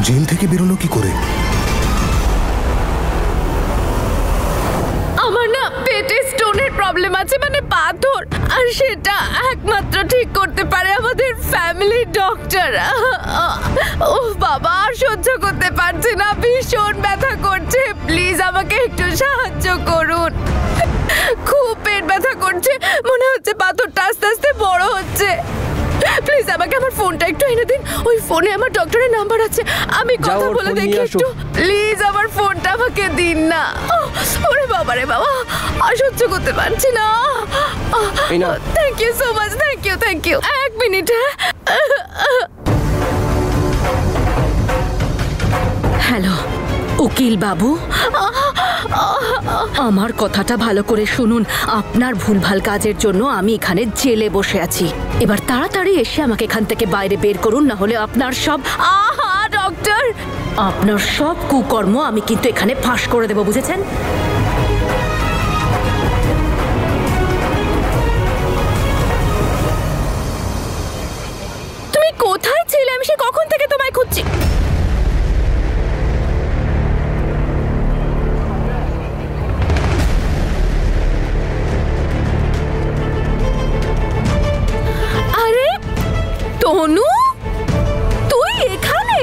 Jail থেকে বেরোলো কি করে? আমার না পেটে স্টোনের প্রবলেম আছে, মানে পাথর, আর সেটা একমাত্র ঠিক করতে পারে আমাদের ফ্যামিলি ডক্টর। ও বাবা, আর সহ্য করতে পারছি না, ভীষণ ব্যথা করছে, প্লিজ আমাকে একটু সাহায্য করুন। খুব পেট ব্যথা করছে, মনে হচ্ছে পাথরটা আস্তে আস্তে বড় হচ্ছে। প্লিজ আমাকে আমার ফোনটা একটু এনে দিন, ওই ফোনে আমার ডক্টরের নাম্বার আছে, আমি কথা বলে দেখি একটু। প্লিজ আমার ফোনটা আমাকে দিন না। ওরে বাবা রে বাবা, আর সহ্য করতে পারছি না। Thank you so much, thank you. এক মিনিট। হ্যালো উকিল বাবু, আমার কথাটা ভালো করে শুনুন। আপনার ভুলভাল কাজের জন্য আমি এখানে জেলে বসে আছি। এবার তাড়াতাড়ি এসে আমাকে এখান থেকে বাইরে বের করুন, না হলে আপনার সব ডক্টর, আপনার সব কুকর্ম আমি কিন্তু এখানে ফাঁস করে দেব, বুঝেছেন? তুমি কোথায় ছিলে? আমি সে কখন থেকে তোমায় খুঁজছি। তনু, তুই এখানে?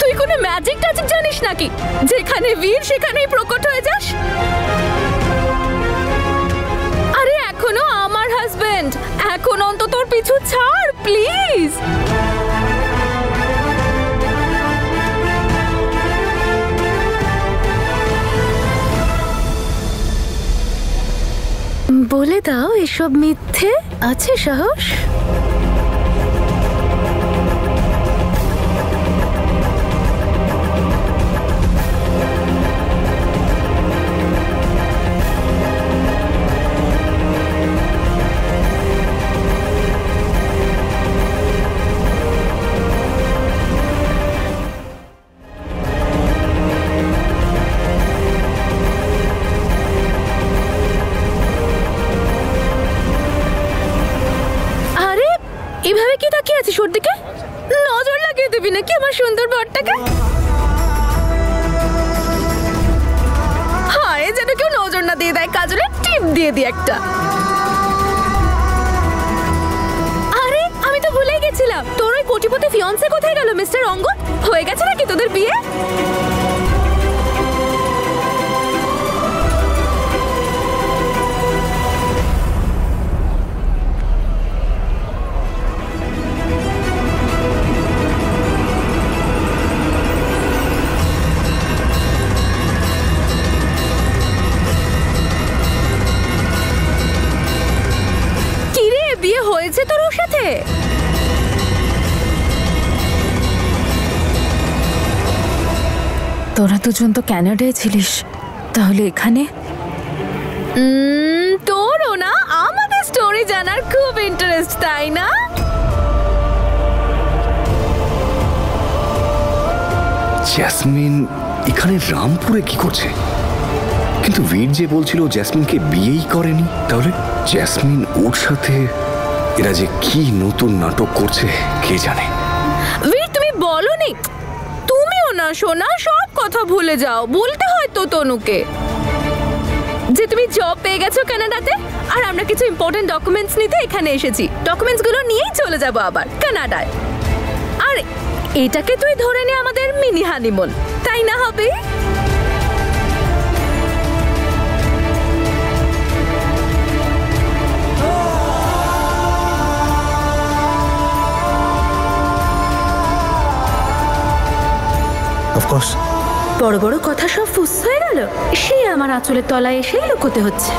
তুই কোনো ম্যাজিক ট্যাজিক জানিস নাকি? যেখানে বীর সেখানেই প্রকট হয়ে যাস? আরে এখনো আমার হাজবেন্ড, এখন অন্তত তোর পিছু ছাড় প্লিজ। বলে দাও এসব মিথ্যে? আছে সাহস? এভাবে কি তাকিয়ে আছিস ওর দিকে? নজর লাগিয়ে দিবি নাকি আমার সুন্দর বরটাকে? হায়, যেন কেউ নজর না দিয়ে দেয়, কাজলে টিপ দিয়ে দি একটা। আরে আমি তো ভুলেই গেছিলাম, তোর ওই কোটিপতি ফিয়ান্সে কোথায় গেল মিস্টার অঙ্গদ? হয়ে গেছে নাকি তোদের বিয়ে? বিয়ে হয়েছে তোর ওর সাথে? তোরা দুজন তো কানাডায় ছিলিস, তাহলে এখানে? তোরও না আমাদের স্টোরি জানার খুব ইন্টারেস্ট, তাই না? জেসমিন এখানে রামপুরে কি করছে? কিন্তু বীর যে বলছিল জেসমিনকে বিয়েই করেনি, তাহলে জেসমিন ওর সাথে এরা যে কি নতুন নাটক করছে কে জানে। বীর তুমি বলনি? তুমিও না সোনা, সব কথা ভুলে যাও। বলতে হয় তো তনুকে যে তুমি জব পেয়ে গেছো কানাডাতে, আর আমরা কিছু ইম্পর্টেন্ট ডকুমেন্টস নিতে এখানে এসেছি। ডকুমেন্টস গুলো নিয়েই চলে যাবো আবার কানাডায়। আর এটাকে তুই ধরে নে আমাদের মিনি হানিমুন, তাই না হবে? অফকোর্স। বড় বড় কথা সব ফুস হয়ে গেল, সে আমার আঁচলের তলায় এসেই লুকোতে হচ্ছে।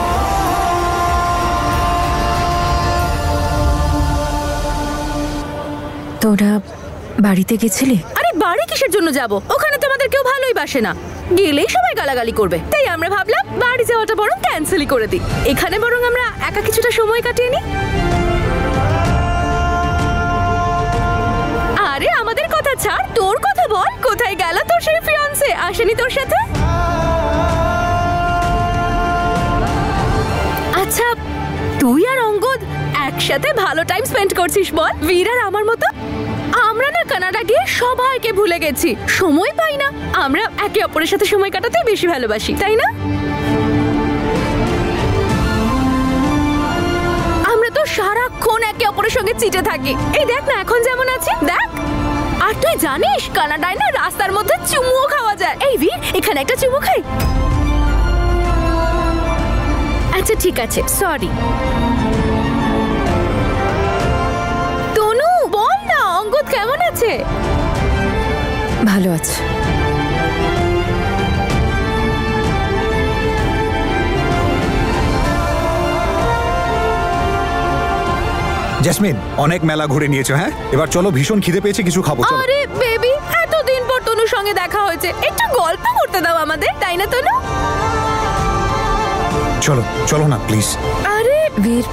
তোরা বাড়িতে গেছিলি? আরে বাড়ি কিসের জন্য যাব? ওখানে তো আমাদের কেউ ভালোই বাসে না, গেলেই সবাই গালাগালি করবে। তাই আমরা ভাবলাম বাড়ি যাওয়াটা বরং ক্যান্সেলই করে দিই, এখানে বরং আমরা একা কিছুটা সময় কাটিয়ে নিই। আরে আমাদের কথা ছাড়, তোর কথা বল। কোথায় গেল তোর সেই ফিয়ান্সে? আসেনি তোর সাথে? আচ্ছা তুই আর অঙ্গদ এক একসাথে ভালো টাইম স্পেন্ড করছিস বল। বীর আর আমার মতো আমরা না কানাডা গিয়ে সবাইকে ভুলে গেছি, সময় পাই না। আমরা একে অপরের সাথে সময় কাটাতে বেশি ভালোবাসি, তাই না? আমরা তো সারাক্ষণ একে অপরের সঙ্গে চিটে থাকি। এই দেখ না এখন যেমন আছি, দেখ। আর তুই জানিস কানাডায় না রাস্তার মধ্যে চুমুও খাওয়া যায়। এই বীর, এখানে একটা চুমু খাই। আচ্ছা ঠিক আছে, সরি। তনু বল না, অঙ্গদ কেমন আছে? ভালো আছে। জেসমিন, অনেক মেলা ঘুরে নিয়েছো, হ্যাঁ? এবার চলো, ভীষণ খিদে পেয়েছে, কিছু খাবো। চলো। আরে বেবি, এতদিন পর তনুর সঙ্গে দেখা হয়েছে, একটু গল্প করতে দাও আমাদের, তাই না তনু? চলো চলো না প্লিজ। আরে বীর,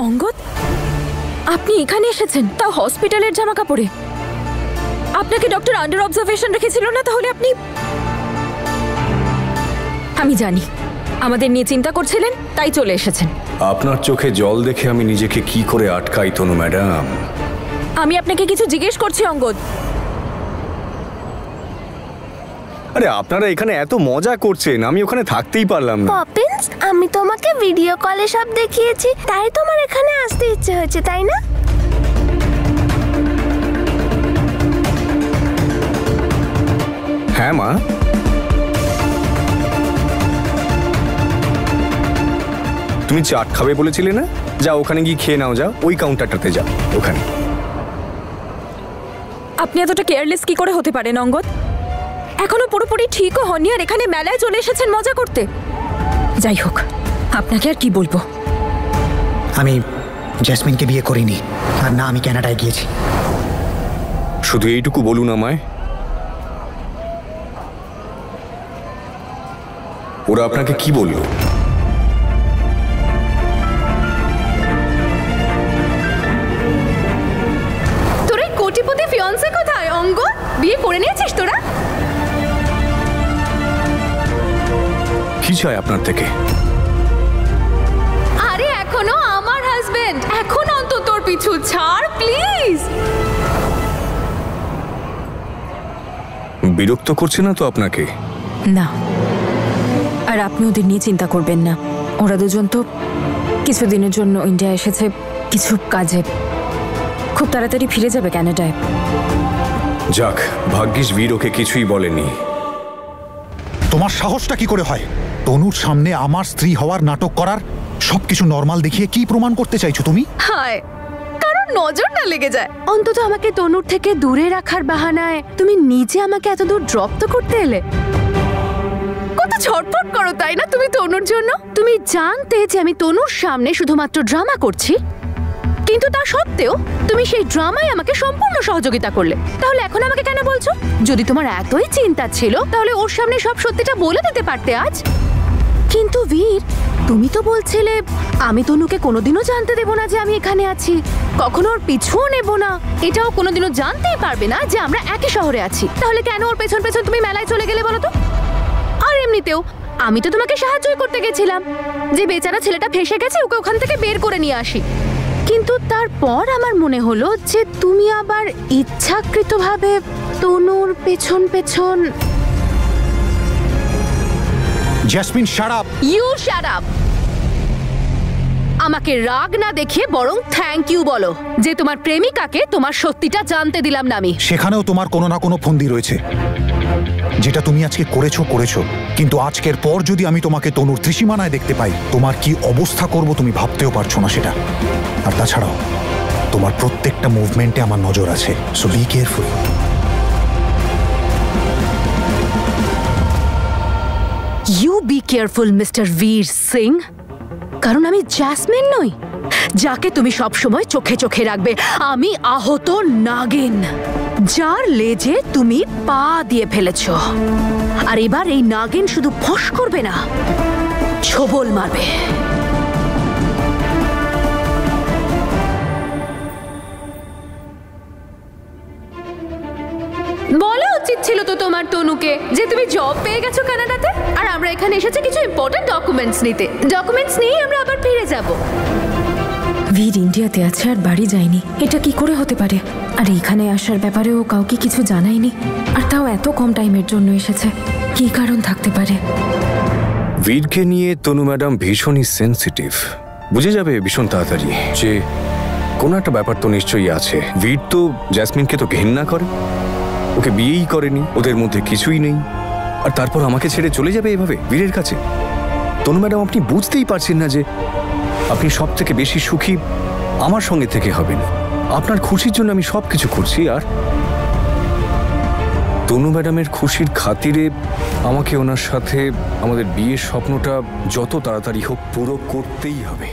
অঙ্গদ, আপনি এখানে এসেছেন, তাও হসপিটালের জামা কাপড়ে। আপনাকে ডক্টর আন্ডার অবজারভেশন রেখেছিল না? তাহলে আপনি... আমি জানি আমাদের নিয়ে চিন্তা করছিলেন, তাই চলে এসেছেন। আপনার চোখে জল দেখে আমি নিজেকে কি করে আটকাই তনু ম্যাডাম? আমি আপনাকে কিছু জিজ্ঞেস করছি অঙ্গদ। আরে আপনারা এখানে এত মজা করছেন, আমি ওখানে থাকতেই পারলাম না। পপিন্স, আমি তোমাকে ভিডিও কলে সব দেখিয়েছি, তাই তোমার এখানে আসতে ইচ্ছে হয়েছে, তাই না? হ্যাঁ মা, তুমি চাট খাবে বলেছিলে না? যাও ওখানে গিয়ে খেয়ে নাও, যাও ওই কাউন্টারটাতে যাও ওখানে। আপনি এতটা কেয়ারলেস কি করে হতে পারেন অঙ্গদ? এখনো পুরোপুরি ঠিকও হননি আর এখানে মেলায় চলে এসেছেন মজা করতে। যাই হোক, আপনাকে আর কি বলবো। আমি জেসমিনকে বিয়ে করিনি, আর না আমি কানাডায় গিয়েছি। শুধু এইটুকু বলুন আমায়, ওরা আপনাকে কি বললো? তোর এই কোটিপতি ফিয়ান্সে কোথায় অঙ্গদ? বিয়ে করে নিয়েছিস তোরা? কি চাই আপনার থেকে? আরে এখনো আমার হাজবেন্ড, এখন অন্তত তোর পিছু ছাড় প্লিজ। বিরক্ত করছে না তো আপনাকে? না, আর আপনি ওদের নিয়ে চিন্তা করবেন না। ওরা দুজন তো কিছুদিনের জন্য ইন্ডিয়া এসেছে কিছু কাজে, খুব তাড়াতাড়ি ফিরে যাবে ক্যানাডায়। যাক, ভাগ্যিস বীর ওকে কিছুই বলেনি। তোমার সাহসটা কি করে হয় তনুর সামনে আমার স্ত্রী হওয়ার নাটক করার? সবকিছু নর্মাল দেখিয়ে কি প্রমাণ করতে চাইছো তুমি? হায়, কারণ নজর না লেগে যায়। অন্তত আমাকে তনুর থেকে দূরে রাখার বাহানায় তুমি নিজে আমাকে এত দূর ড্রপ তো করতে এলে। কত ছটফট করো তাই না তুমি তনুর জন্য? তুমি জানতে যে আমি তনুর সামনে শুধুমাত্র ড্রামা করছি, কিন্তু তা সত্ত্বেও তুমি সেই ড্রামায় আমাকে সম্পূর্ণ সহযোগিতা করলে। তাহলে এখন আমাকে কেন বলছো? যদি তোমার এতই চিন্তা ছিল তাহলে ওর সামনে সব সত্যিটা বলে দিতে পারতে আজ। কিন্তু বীর, তুমি তো বলছিলে আমি তনুকে কোনোদিনও জানতে দেব না যে আমি এখানে আছি, কখনো ওর পিছুও নেব না, এটাও কোনোদিনও জানতেই পারবে না যে আমরা একই শহরে আছি। তাহলে কেন ওর পেছন পেছন তুমি মেলায় চলে গেলে বলো তো? আর এমনিতেও আমি তো তোমাকে সাহায্যই করতে গেছিলাম, যে বেচারা ছেলেটা ফেঁসে গেছে ওকে ওখান থেকে বের করে নিয়ে আসি। কিন্তু তারপর আমার মনে হলো যে তুমি আবার ইচ্ছাকৃতভাবে তনুর পেছন পেছন। Jasmine, shut up. You shut up. আমাকে রাগ না দেখিয়ে বরং থ্যাংক ইউ বলো যে তোমার প্রেমিকাকে তোমার সত্যিটা জানতে দিলাম না আমি। সেখানেও তোমার কোনো না কোনো ফন্দি রয়েছে। যেটা তুমি আজকে করেছো, কিন্তু আজকের পর যদি আমি তোমাকে তনুর ত্রিসীমানায় দেখতে পাই, তোমার কি অবস্থা করব তুমি ভাবতেও পারছো না সেটা। আর তাছাড়াও তোমার প্রত্যেকটা মুভমেন্টে আমার নজর আছে, so be careful. You be careful mister Bir Singh, কারণ আমি জ্যাসমিন নই যাকে তুমি সব সময় চোখে চোখে রাখবে। আমি আহত নাগিন, যার লেজে তুমি পা দিয়ে ফেলেছো। আর এবার এই নাগিন শুধু ফস করবে না, ছোবল মারবে। বলা উচিত ছিল তো তোমার তনুকে যে তুমি জব পেয়ে গেছো কানাডাতে, আর আমরা এখানে এসেছি কিছু ইম্পর্টেন্ট ডকুমেন্টস নিতে। ডকুমেন্টস নিয়েই আমরা আবার ফিরে যাব। বীর ইন্ডিয়াতে আছে আর বাড়ি যায়নি, এটা কি করে হতে পারে? আর এখানে আসার ব্যাপারে ও কাউকে কিছু জানায়নি, আর তাও এত কম টাইমের জন্য এসেছে। কি কারণ থাকতে পারে? বীরকে নিয়ে তনু ম্যাডাম ভীষণই সেন্সিটিভ। বুঝে যাবে ভীষণ তাড়াতাড়ি যে কোনো একটা ব্যাপার তো নিশ্চয়ই আছে। বীর তো জ্যাসমিনকে তো ঘেন্না করে, ওকে বিয়েই করেনি, ওদের মধ্যে কিছুই নেই, আর তারপর আমাকে ছেড়ে চলে যাবে এভাবে বীরের কাছে। তনু ম্যাডাম, আপনি বুঝতেই পারছেন না যে আপনি সব থেকে বেশি সুখী আমার সঙ্গে থেকে হবেন। আপনার খুশির জন্য আমি সব কিছু করছি, আর তনু ম্যাডামের খুশির খাতিরে আমাকে ওনার সাথে আমাদের বিয়ের স্বপ্নটা যত তাড়াতাড়ি হোক পুরো করতেই হবে।